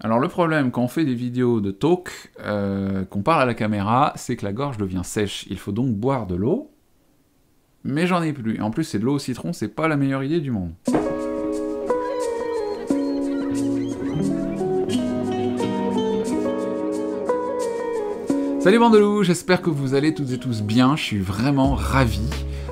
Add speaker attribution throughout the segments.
Speaker 1: Alors le problème quand on fait des vidéos de talk, qu'on parle à la caméra, c'est que la gorge devient sèche. Il faut donc boire de l'eau, mais j'en ai plus. Et en plus c'est de l'eau au citron, c'est pas la meilleure idée du monde. Salut Bandelou, j'espère que vous allez toutes et tous bien, je suis vraiment ravi,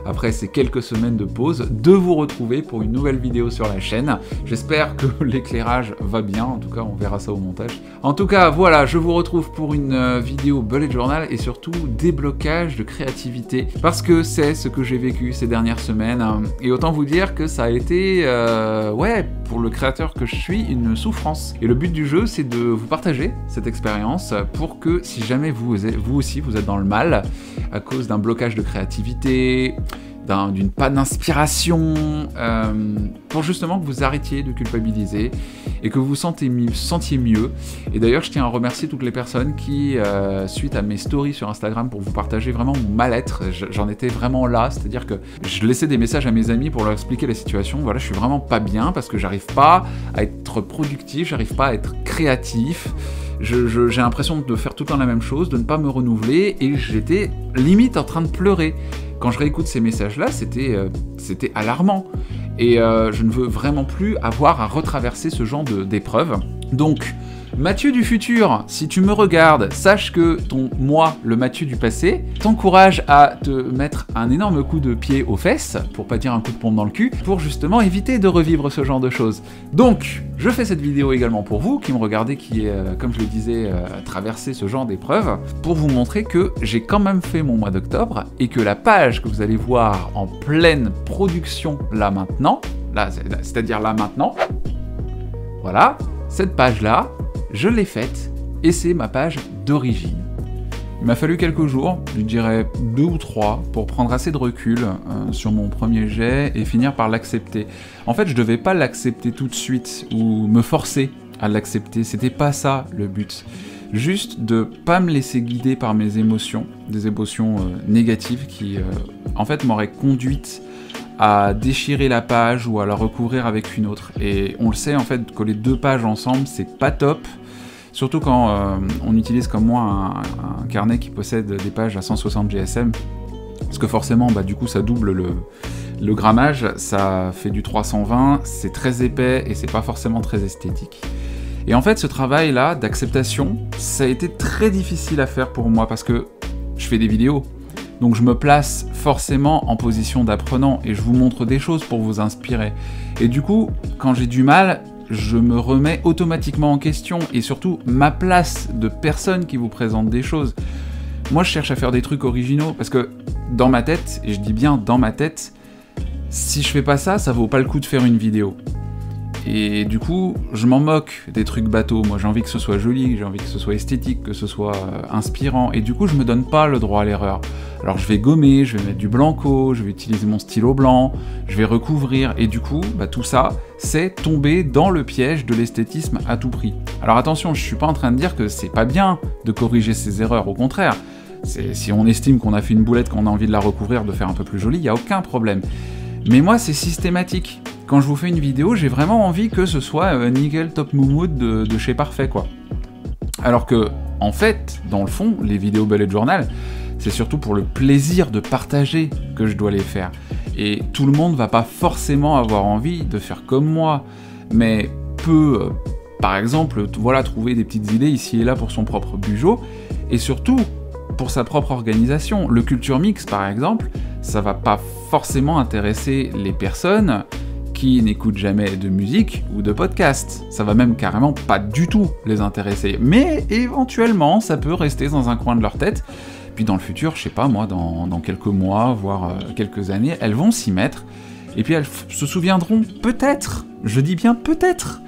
Speaker 1: après ces quelques semaines de pause, de vous retrouver pour une nouvelle vidéo sur la chaîne. J'espère que l'éclairage va bien, en tout cas on verra ça au montage. En tout cas voilà, je vous retrouve pour une vidéo bullet journal et surtout déblocage de créativité, parce que c'est ce que j'ai vécu ces dernières semaines, et autant vous dire que ça a été, ouais, pour le créateur que je suis, une souffrance. Et le but du jeu, c'est de vous partager cette expérience pour que si jamais vous aussi vous êtes dans le mal à cause d'un blocage de créativité, d'une panne d'inspiration, pour justement que vous arrêtiez de culpabiliser et que vous vous sentiez mieux. Et d'ailleurs, je tiens à remercier toutes les personnes qui, suite à mes stories sur Instagram pour vous partager vraiment mon mal-être, j'en étais vraiment là, c'est-à-dire que je laissais des messages à mes amis pour leur expliquer la situation. Voilà, je suis vraiment pas bien parce que j'arrive pas à être productif, j'arrive pas à être créatif. J'ai l'impression de faire tout le temps la même chose, de ne pas me renouveler, et j'étais limite en train de pleurer. Quand je réécoute ces messages-là, c'était alarmant. Et je ne veux vraiment plus avoir à retraverser ce genre d'épreuve. Donc, Mathieu du futur, si tu me regardes, sache que ton moi, le Mathieu du passé, t'encourage à te mettre un énorme coup de pied aux fesses, pour pas dire un coup de pompe dans le cul, pour justement éviter de revivre ce genre de choses. Donc, je fais cette vidéo également pour vous, qui me regardez, qui, comme je le disais, traversé ce genre d'épreuve, pour vous montrer que j'ai quand même fait mon mois d'octobre, et que la page que vous allez voir en pleine production là maintenant, c'est-à-dire là maintenant, voilà, cette page-là, je l'ai faite, et c'est ma page d'origine. Il m'a fallu quelques jours, je dirais 2 ou 3, pour prendre assez de recul sur mon premier jet et finir par l'accepter. En fait, je devais pas l'accepter tout de suite, ou me forcer à l'accepter, c'était pas ça le but. Juste de pas me laisser guider par mes émotions, des émotions négatives qui, en fait, m'auraient conduite à déchirer la page ou à la recouvrir avec une autre. Et on le sait en fait que les deux pages ensemble, c'est pas top, surtout quand on utilise comme moi un carnet qui possède des pages à 160 GSM, parce que forcément bah, du coup ça double le grammage, ça fait du 320, c'est très épais et c'est pas forcément très esthétique. Et en fait ce travail là d'acceptation, ça a été très difficile à faire pour moi parce que je fais des vidéos. Donc je me place forcément en position d'apprenant et je vous montre des choses pour vous inspirer. Et du coup, quand j'ai du mal, je me remets automatiquement en question et surtout ma place de personne qui vous présente des choses. Moi je cherche à faire des trucs originaux parce que dans ma tête, et je dis bien dans ma tête, si je fais pas ça, ça vaut pas le coup de faire une vidéo. Et du coup, je m'en moque des trucs bateaux. Moi, j'ai envie que ce soit joli, j'ai envie que ce soit esthétique, que ce soit inspirant. Et du coup, je me donne pas le droit à l'erreur. Alors, je vais gommer, je vais mettre du blanco, je vais utiliser mon stylo blanc, je vais recouvrir. Et du coup, bah, tout ça, c'est tomber dans le piège de l'esthétisme à tout prix. Alors attention, je suis pas en train de dire que c'est pas bien de corriger ses erreurs. Au contraire, si on estime qu'on a fait une boulette, qu'on a envie de la recouvrir, de faire un peu plus jolie, il n'y a aucun problème. Mais moi, c'est systématique. Quand je vous fais une vidéo, j'ai vraiment envie que ce soit nickel top moumoud de chez Parfait, quoi. Alors que, en fait, dans le fond, les vidéos bullet journal, c'est surtout pour le plaisir de partager que je dois les faire. Et tout le monde va pas forcément avoir envie de faire comme moi, mais peut, par exemple, voilà, trouver des petites idées ici et là pour son propre bugeot, et surtout pour sa propre organisation. Le culture mix, par exemple, ça va pas forcément intéresser les personnes qui n'écoutent jamais de musique ou de podcast. Ça va même carrément pas du tout les intéresser. Mais éventuellement, ça peut rester dans un coin de leur tête. Puis dans le futur, je sais pas moi, dans quelques mois, voire quelques années, elles vont s'y mettre. Et puis elles se souviendront peut-être, je dis bien peut-être,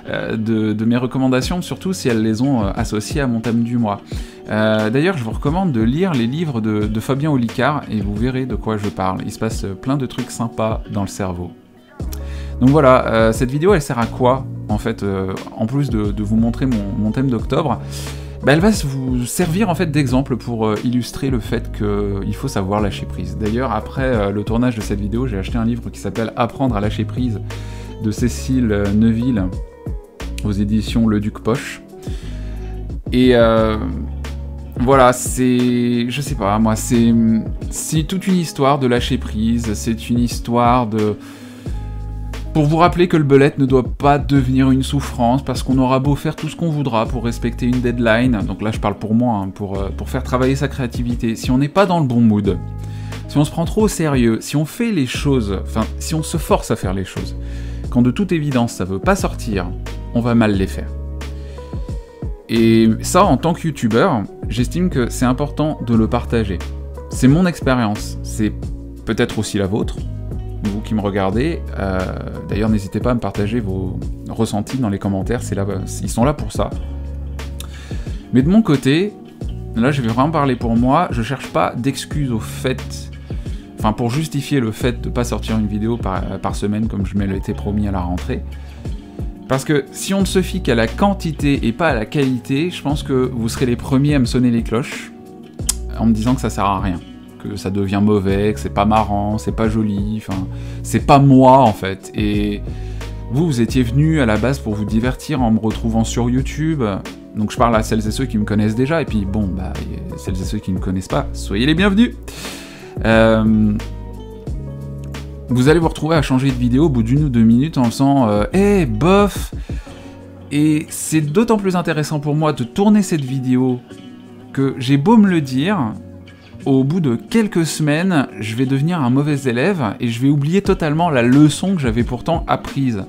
Speaker 1: de mes recommandations, surtout si elles les ont associées à mon thème du mois. D'ailleurs, je vous recommande de lire les livres de Fabien Olicard, et vous verrez de quoi je parle. Il se passe plein de trucs sympas dans le cerveau. Donc voilà, cette vidéo elle sert à quoi en fait, en plus de vous montrer mon thème d'octobre, bah, elle va vous servir en fait d'exemple pour illustrer le fait qu'il faut savoir lâcher prise. D'ailleurs, après le tournage de cette vidéo, j'ai acheté un livre qui s'appelle Apprendre à lâcher prise de Cécile Neuville, aux éditions Le Duc Poche. Et voilà, c'est... je sais pas, moi, c'est toute une histoire de lâcher prise, c'est une histoire de... pour vous rappeler que le bullet ne doit pas devenir une souffrance, parce qu'on aura beau faire tout ce qu'on voudra pour respecter une deadline, donc là je parle pour moi, hein, pour faire travailler sa créativité, si on n'est pas dans le bon mood, si on se prend trop au sérieux, si on fait les choses, enfin, si on se force à faire les choses, quand de toute évidence ça veut pas sortir, on va mal les faire. Et ça, en tant que youtubeur, j'estime que c'est important de le partager. C'est mon expérience, c'est peut-être aussi la vôtre, vous qui me regardez. D'ailleurs, n'hésitez pas à me partager vos ressentis dans les commentaires, ils sont là pour ça. Mais de mon côté, là je vais vraiment parler pour moi, je cherche pas d'excuses au fait, enfin pour justifier le fait de pas sortir une vidéo par semaine comme je me l'étais promis à la rentrée. Parce que si on ne se fie qu'à la quantité et pas à la qualité, je pense que vous serez les premiers à me sonner les cloches en me disant que ça sert à rien, que ça devient mauvais, que c'est pas marrant, c'est pas joli, enfin, c'est pas moi en fait. Et vous étiez venus à la base pour vous divertir en me retrouvant sur YouTube, donc je parle à celles et ceux qui me connaissent déjà, et puis bon, bah, celles et ceux qui ne me connaissent pas, soyez les bienvenus. Vous allez vous retrouver à changer de vidéo au bout d'1 ou 2 minutes en faisant « hey, bof !» Et c'est d'autant plus intéressant pour moi de tourner cette vidéo que j'ai beau me le dire, au bout de quelques semaines, je vais devenir un mauvais élève et je vais oublier totalement la leçon que j'avais pourtant apprise.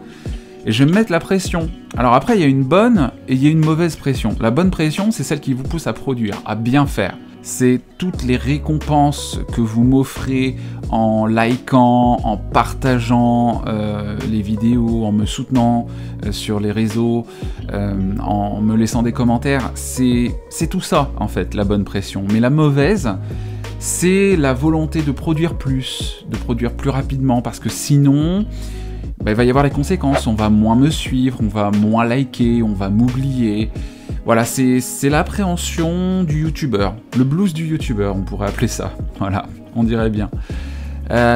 Speaker 1: Et je vais me mettre la pression. Alors après, il y a une bonne et il y a une mauvaise pression. La bonne pression, c'est celle qui vous pousse à produire, à bien faire. C'est toutes les récompenses que vous m'offrez en likant, en partageant les vidéos, en me soutenant sur les réseaux, en me laissant des commentaires. C'est tout ça, en fait, la bonne pression. Mais la mauvaise, c'est la volonté de produire plus rapidement, parce que sinon, bah, il va y avoir les conséquences. On va moins me suivre, on va moins liker, on va m'oublier. Voilà, c'est l'appréhension du youtubeur, le blues du youtubeur, on pourrait appeler ça, voilà, on dirait bien.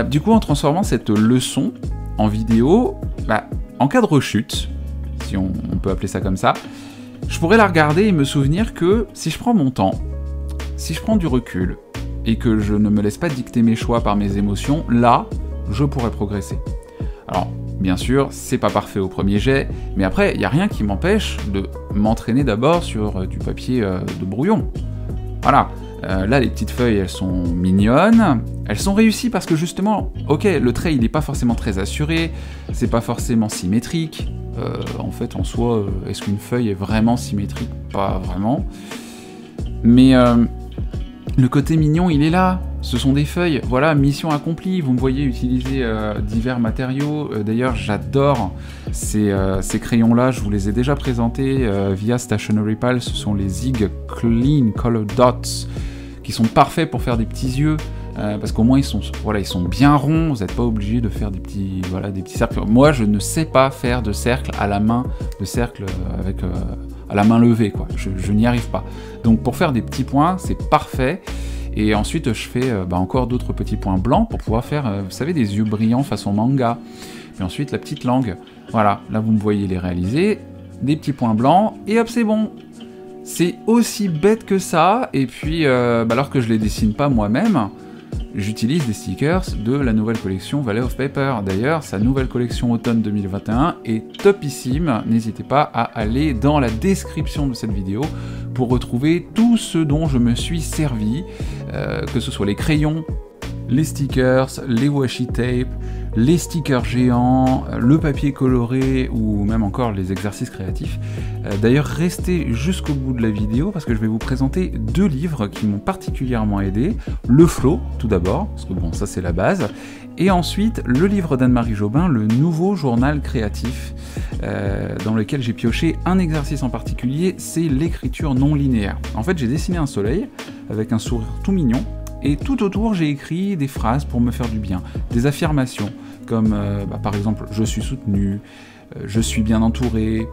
Speaker 1: Du coup, en transformant cette leçon en vidéo, bah, en cas de rechute, si on peut appeler ça comme ça, je pourrais la regarder et me souvenir que si je prends mon temps, si je prends du recul, et que je ne me laisse pas dicter mes choix par mes émotions, là, je pourrais progresser. Alors, bien sûr, c'est pas parfait au premier jet, mais après, il n'y a rien qui m'empêche de m'entraîner d'abord sur du papier de brouillon. Voilà, là les petites feuilles, elles sont mignonnes, elles sont réussies parce que justement, ok, le trait il n'est pas forcément très assuré, c'est pas forcément symétrique, en fait en soi, est-ce qu'une feuille est vraiment symétrique? Pas vraiment. Mais le côté mignon, il est là. Ce sont des feuilles, voilà, mission accomplie. Vous me voyez utiliser divers matériaux. D'ailleurs, j'adore ces crayons-là. Je vous les ai déjà présentés via Stationery Pal. Ce sont les Zig Clean Color Dots qui sont parfaits pour faire des petits yeux. Parce qu'au moins, ils sont bien ronds. Vous n'êtes pas obligé de faire des petits cercles. Moi, je ne sais pas faire de cercle à la main, avec à la main levée, quoi. Je n'y arrive pas. Donc, pour faire des petits points, c'est parfait. Et ensuite, je fais encore d'autres petits points blancs pour pouvoir faire, vous savez, des yeux brillants façon manga. Puis ensuite, la petite langue. Voilà, là, vous me voyez les réaliser. Des petits points blancs, et hop, c'est bon. C'est aussi bête que ça. Et puis, alors que je les dessine pas moi-même, j'utilise des stickers de la nouvelle collection Valley of Paper. D'ailleurs, sa nouvelle collection automne 2021 est topissime. N'hésitez pas à aller dans la description de cette vidéo pour retrouver tout ce dont je me suis servi, que ce soit les crayons, les stickers, les washi tape, les stickers géants, le papier coloré ou même encore les exercices créatifs. D'ailleurs, restez jusqu'au bout de la vidéo parce que je vais vous présenter 2 livres qui m'ont particulièrement aidé. Le Flow, tout d'abord, parce que bon, ça c'est la base. Et ensuite, le livre d'Anne-Marie Jobin, le nouveau journal créatif, dans lequel j'ai pioché un exercice en particulier, c'est l'écriture non linéaire. En fait, j'ai dessiné un soleil avec un sourire tout mignon, et tout autour, j'ai écrit des phrases pour me faire du bien, des affirmations, comme par exemple « je suis soutenu »,« je suis bien entouré »,«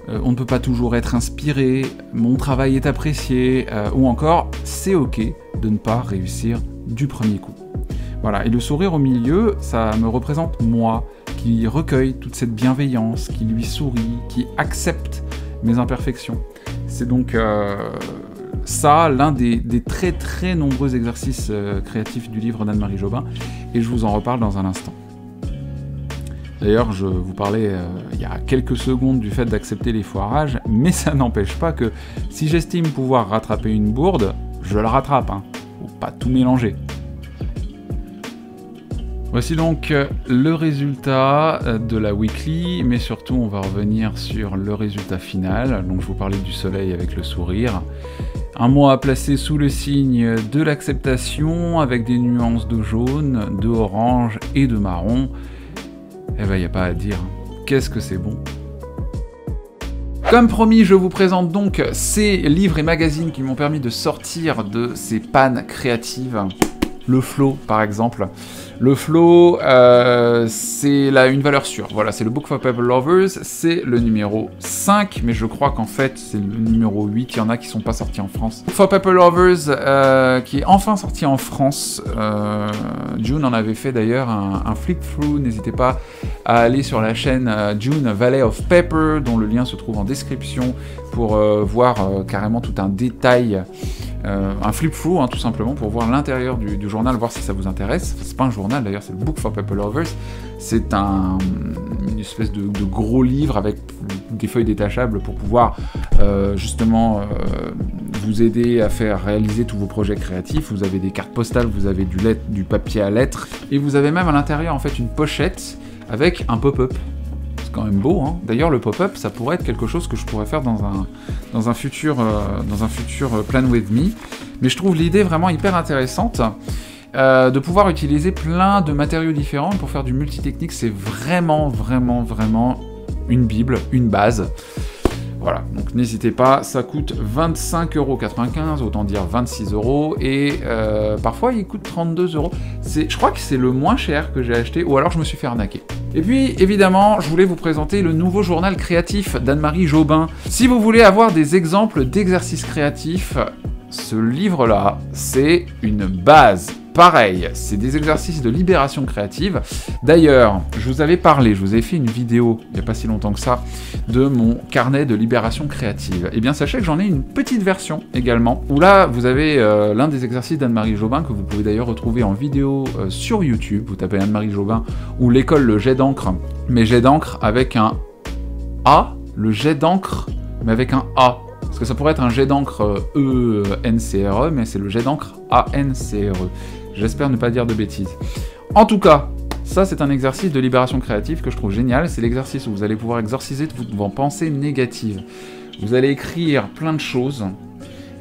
Speaker 1: on ne peut pas toujours être inspiré »,« mon travail est apprécié », ou encore « c'est ok de ne pas réussir du premier coup ». Voilà, et le sourire au milieu, ça me représente moi, qui recueille toute cette bienveillance, qui lui sourit, qui accepte mes imperfections. C'est donc ça, l'un des très très nombreux exercices créatifs du livre d'Anne-Marie Jobin, et je vous en reparle dans un instant. D'ailleurs, je vous parlais il y a quelques secondes du fait d'accepter les foirages, mais ça n'empêche pas que si j'estime pouvoir rattraper une bourde, je la rattrape, hein. Faut pas tout mélanger. Voici donc le résultat de la weekly, mais surtout on va revenir sur le résultat final. Donc je vous parlais du soleil avec le sourire. Un mois à placer sous le signe de l'acceptation, avec des nuances de jaune, de orange et de marron. Eh ben, y a pas à dire, qu'est-ce que c'est bon. Comme promis, je vous présente donc ces livres et magazines qui m'ont permis de sortir de ces pannes créatives. Le flow, par exemple. Le flow, c'est une valeur sûre. Voilà, c'est le Book for Paper Lovers, c'est le numéro 5, mais je crois qu'en fait, c'est le numéro 8. Il y en a qui ne sont pas sortis en France. Book for Paper Lovers, qui est enfin sorti en France. June en avait fait d'ailleurs un flip-through. N'hésitez pas à aller sur la chaîne June Valley of Paper, dont le lien se trouve en description, pour voir carrément tout un détail. Un flip-through, hein, tout simplement, pour voir l'intérieur du journal, voir si ça vous intéresse. Enfin, c'est pas un journal d'ailleurs, c'est le Book for Paper Lovers. C'est une espèce de gros livre avec des feuilles détachables pour pouvoir justement vous aider à faire réaliser tous vos projets créatifs. Vous avez des cartes postales, vous avez du papier à lettres, et vous avez même à l'intérieur en fait une pochette avec un pop-up. C'est quand même beau, hein. D'ailleurs, le pop-up, ça pourrait être quelque chose que je pourrais faire dans un futur Plan With Me. Mais je trouve l'idée vraiment hyper intéressante de pouvoir utiliser plein de matériaux différents pour faire du multitechnique. C'est vraiment, vraiment, vraiment une bible, une base. Voilà, donc n'hésitez pas, ça coûte 25,95 €, autant dire 26 €, et parfois il coûte 32 €. Je crois que c'est le moins cher que j'ai acheté, ou alors je me suis fait arnaquer. Et puis, évidemment, je voulais vous présenter le nouveau journal créatif d'Anne-Marie Jobin. Si vous voulez avoir des exemples d'exercices créatifs, ce livre-là, c'est une base. Pareil, c'est des exercices de libération créative. D'ailleurs, je vous avais parlé, je vous ai fait une vidéo, il n'y a pas si longtemps que ça, de mon carnet de libération créative. Eh bien, sachez que j'en ai une petite version également, où là, vous avez l'un des exercices d'Anne-Marie Jobin, que vous pouvez d'ailleurs retrouver en vidéo sur YouTube. Vous tapez Anne-Marie Jobin, ou l'école Le Jet d'encre, mais jet d'encre avec un A, le jet d'encre, mais avec un A. Parce que ça pourrait être un jet d'encre E-N-C-R-E, mais c'est le jet d'encre A-N-C-R-E. J'espère ne pas dire de bêtises. En tout cas, ça c'est un exercice de libération créative que je trouve génial. C'est l'exercice où vous allez pouvoir exorciser toutes vos pensées négatives. Vous allez écrire plein de choses,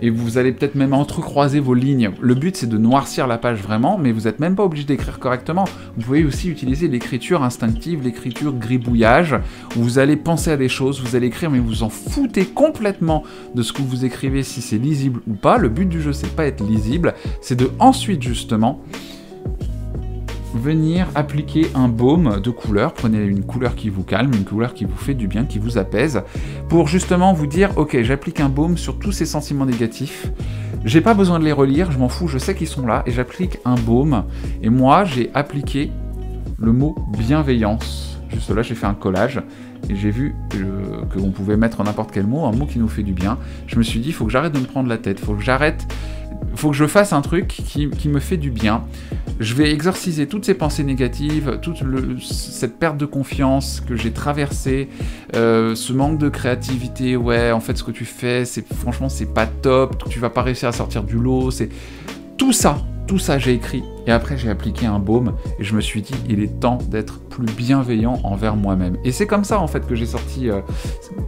Speaker 1: et vous allez peut-être même entrecroiser vos lignes. Le but c'est de noircir la page vraiment, mais vous n'êtes même pas obligé d'écrire correctement. Vous pouvez aussi utiliser l'écriture instinctive, l'écriture gribouillage, où vous allez penser à des choses, vous allez écrire, mais vous en foutez complètement de ce que vous écrivez, si c'est lisible ou pas. Le but du jeu c'est pas être lisible, c'est de ensuite justement venir appliquer un baume de couleur. Prenez une couleur qui vous calme, une couleur qui vous fait du bien, qui vous apaise, pour justement vous dire, ok, j'applique un baume sur tous ces sentiments négatifs, j'ai pas besoin de les relire, je m'en fous, je sais qu'ils sont là, et j'applique un baume. Et moi, j'ai appliqué le mot bienveillance. Juste là, j'ai fait un collage, et j'ai vu qu'on pouvait mettre n'importe quel mot, un mot qui nous fait du bien. Je me suis dit, il faut que j'arrête de me prendre la tête, faut que que je fasse un truc qui me fait du bien. Je vais exorciser toutes ces pensées négatives, toute cette perte de confiance que j'ai traversée, ce manque de créativité. Ouais, en fait, ce que tu fais, franchement, c'est pas top, tu vas pas réussir à sortir du lot. C'est tout ça, j'ai écrit. Et après, j'ai appliqué un baume et je me suis dit, il est temps d'être plus bienveillant envers moi-même. Et c'est comme ça, en fait, que j'ai sorti...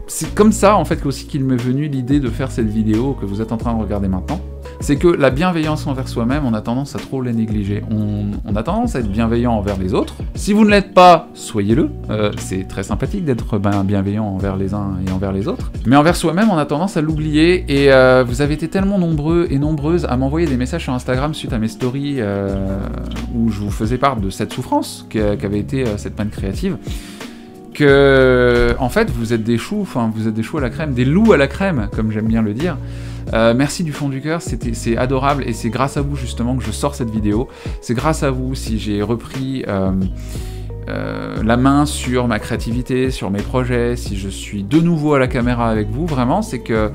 Speaker 1: c'est comme ça, en fait, aussi qu'il m'est venu l'idée de faire cette vidéo que vous êtes en train de regarder maintenant. C'est que la bienveillance envers soi-même, on a tendance à trop la négliger. On a tendance à être bienveillant envers les autres. Si vous ne l'êtes pas, soyez-le. C'est très sympathique d'être bienveillant envers les uns et envers les autres. Mais envers soi-même, on a tendance à l'oublier. Et vous avez été tellement nombreux et nombreuses à m'envoyer des messages sur Instagram suite à mes stories où je vous faisais part de cette souffrance qu'avait été cette panne créative, que, en fait, vous êtes des choux, vous êtes des choux à la crème, des loups à la crème, comme j'aime bien le dire. Merci du fond du cœur, c'est adorable, et c'est grâce à vous justement que je sors cette vidéo. C'est grâce à vous si j'ai repris la main sur ma créativité, sur mes projets, si je suis de nouveau à la caméra avec vous, vraiment, c'est que,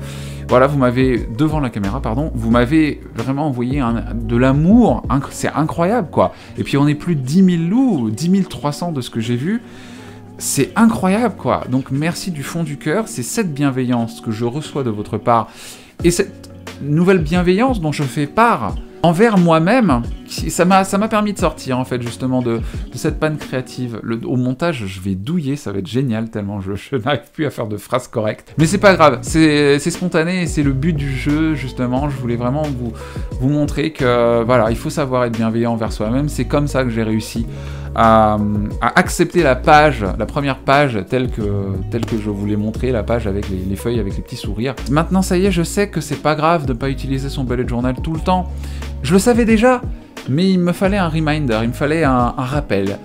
Speaker 1: voilà, vous m'avez, devant la caméra, pardon, vous m'avez vraiment envoyé de l'amour, c'est incroyable, quoi. Et puis on est plus de 10 000 loups, 10 300 de ce que j'ai vu, c'est incroyable, quoi. Donc merci du fond du cœur, c'est cette bienveillance que je reçois de votre part, et cette nouvelle bienveillance dont je fais part envers moi-même, ça m'a permis de sortir en fait justement de cette panne créative. Au montage, je vais douiller, ça va être génial tellement je n'arrive plus à faire de phrases correctes. Mais c'est pas grave, c'est spontané et c'est le but du jeu justement. Je voulais vraiment vous montrer que voilà, il faut savoir être bienveillant envers soi-même. C'est comme ça que j'ai réussi à accepter la première page telle que je voulais montrer, la page avec les feuilles, avec les petits sourires. Maintenant ça y est, je sais que c'est pas grave de pas utiliser son bullet journal tout le temps. Je le savais déjà, mais il me fallait un reminder, il me fallait un rappel.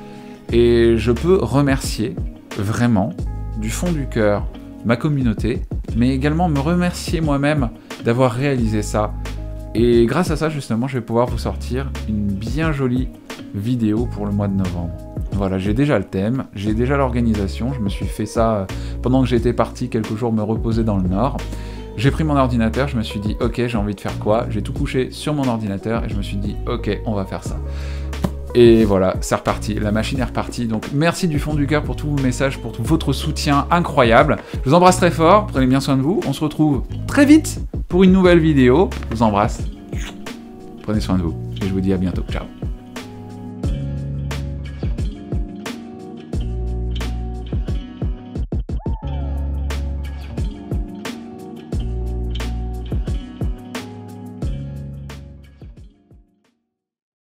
Speaker 1: Et je peux remercier vraiment, du fond du cœur, ma communauté, mais également me remercier moi-même d'avoir réalisé ça. Et grâce à ça, justement, je vais pouvoir vous sortir une bien jolie vidéo pour le mois de novembre. Voilà, j'ai déjà le thème, j'ai déjà l'organisation, je me suis fait ça pendant que j'étais parti quelques jours me reposer dans le Nord. J'ai pris mon ordinateur, je me suis dit, ok, j'ai envie de faire quoi? J'ai tout couché sur mon ordinateur et je me suis dit, ok, on va faire ça. Et voilà, c'est reparti, la machine est repartie. Donc merci du fond du cœur pour tous vos messages, pour tout votre soutien incroyable. Je vous embrasse très fort, prenez bien soin de vous. On se retrouve très vite pour une nouvelle vidéo. Je vous embrasse. Prenez soin de vous et je vous dis à bientôt. Ciao.